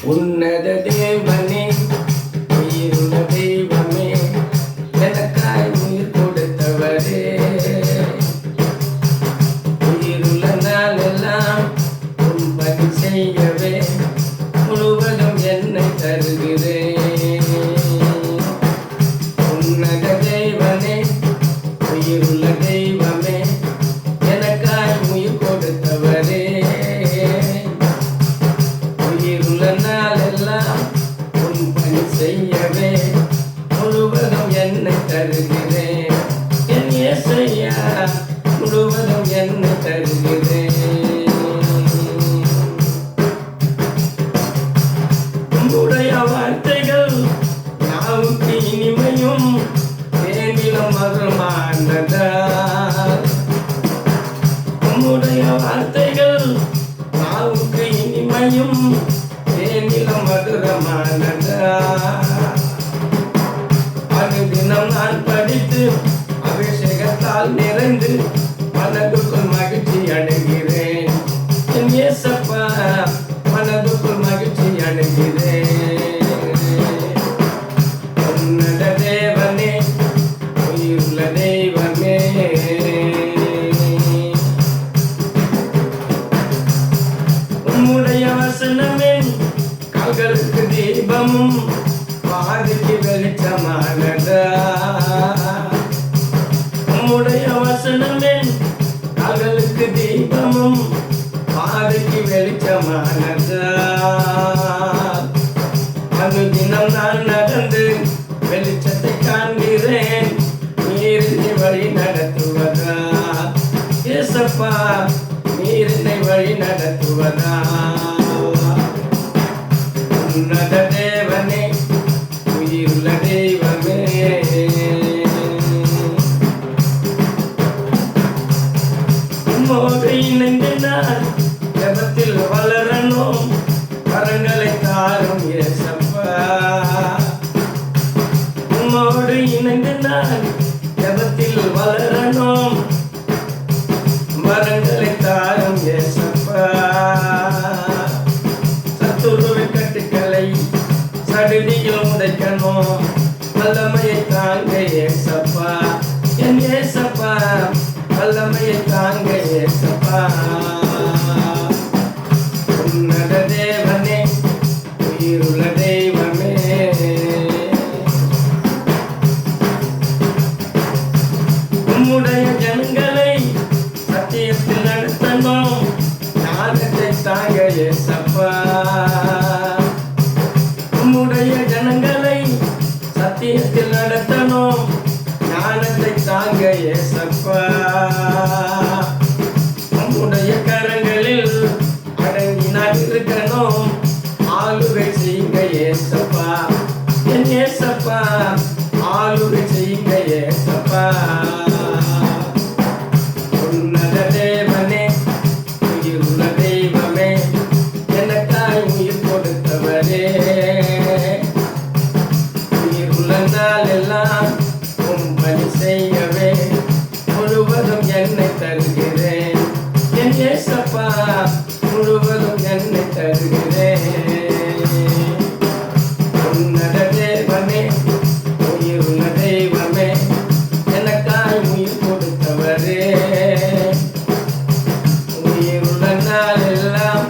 உன்னத தேவனே, உயிருள்ள தெய்வமே, எனக்காய் உயிர் கொடுத்தவரே, உயிருள்ள நாளெல்லாம் உன் பணி செய்யவே முழுவதும் என்னை தருகிறேன். உன்னத தேவனே, உயிருள்ள தெய்வமே, எனக்காய் உயிர் கொடுத்தவரே, உயிருள்ள நாளெல்லாம் உன் பணி செய்யவே முழுவதும் என்னை தருகிறேன். என் இயேசையா, முழுவதும் என்னை தருகிறேன். உம்முடைய வார்த்தைகள் நாவுக்கு இனிமையும் தேனிலும் மதுரமானதா. உம்முடைய வார்த்தைகள் நாவுக்கு இனிமையும் தேனிலும் மதுரமானதா. அனுதினம் நான் படித்து அபிஷேகத்தால் நிறைந்து மனதுக்குள் மகிழ்ச்சி அடைகிறேன். என் இயேசப்பா, மனதுக்குள் மகிழ்ச்சி அடைகிறேன். உன்னத தேவனே, உயிருள்ள தெய்வமே, உம்முடைய வசனமே கால்களுக்கு தீபமும் பாதைக்கு வெளிச்சமானதா. உம்முடைய வசனமே கால்களுக்கு தீபமும் பாதைக்கு வெளிச்சமானதா. அனுதினம் நான் நடந்து வெளிச்சத்தை காண்கிறேன். நீர் என்னை வழி நடத்துவதா இயேசப்பா, நீர் என்னை வழி நடத்துவதா. உன்னத தேவனே, உயிருள்ள தெய்வமே, உம்மோடு இணைந்து நான் ஜெபத்தில் வளரணும். வரங்களை தாரும் இயேசப்பா. உம்மோடு இணைந்து நான் ஜெபத்தில் வளரணும். வரங்களை தாரும் இயேசப்பா. சத்துருவை கட்டுக்களை சடுதியில் உடைக்கணும். வல்லமையை தாங்க இயேசப்பா, என் இயேசப்பா, வல்லமையை தாங்க இயேசப்பா. உன்னத தேவனே, உயிருள்ள தெய்வமே, உம்முடைய ஜனங்களை சத்தியத்தில் நடத்தணும். ஞானத்தை தாங்க இயேசப்பா. உம்முடைய ஜனங்களை சத்தியத்தில் நடத்தணும். ஞானத்தை தாங்க இயேசப்பா. உம்முடைய கரங்களில் அடங்கி நான் இருக்கணும். ஆளுகை செய்யுங்க இயேசப்பா, என் இயேசப்பா, ஆளுகை செய்யுங்க இயேசப்பா. உன்னத தேவனே, உயிருள்ள தெய்வமே, எனக்காய் உயிர் கொடுத்தவரே, உயிருள்ள நாளெல்லாம் உன் பணி செய்யவே முழுவதும் என்னை தருகிறேன். என் இயேசப்பா, முழுவதும் என்னை தருகிறேன். உன்னத தேவனே, உயிருள்ள தெய்வமே, எனக்காய் உயிர் கொடுத்தவரே, உயிருள்ள நாளெல்லாம்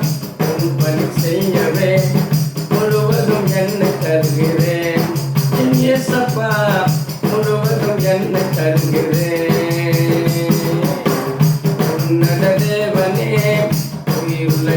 உன் பணி செய்யவே முழுவதும் என்னை தருகிறேன். என் இயேசப்பா, முழுவதும் என்னை தருகிறேன். உன்னத தேவனே, உயிருள்ள